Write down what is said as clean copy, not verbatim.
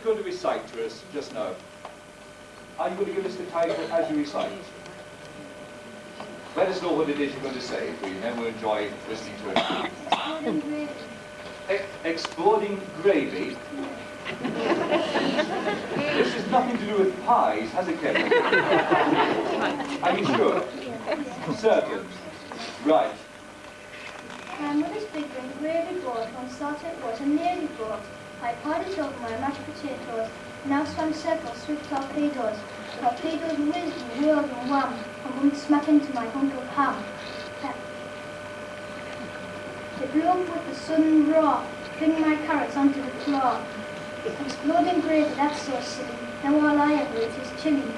going to recite to us just now. Are you going to give us the title as you recite? Let us know what it is you're going to say, please, and then we'll enjoy listening to it. Exploding gravy. Exploding gravy. This has nothing to do with pies, has it, Kevin? Are you sure? Certain. Right. My mother's big green gravy boat once thought it was a navy boat. I poured it over my mashed potatoes. Now swam several swift torpedoes. Torpedoes whizzed and whirled and wham, and bumped smack into my hunk of ham. It blew up with the sudden roar, flinging my carrots onto the floor. Exploding gravy, that's so silly. Now all I ever eat is chili.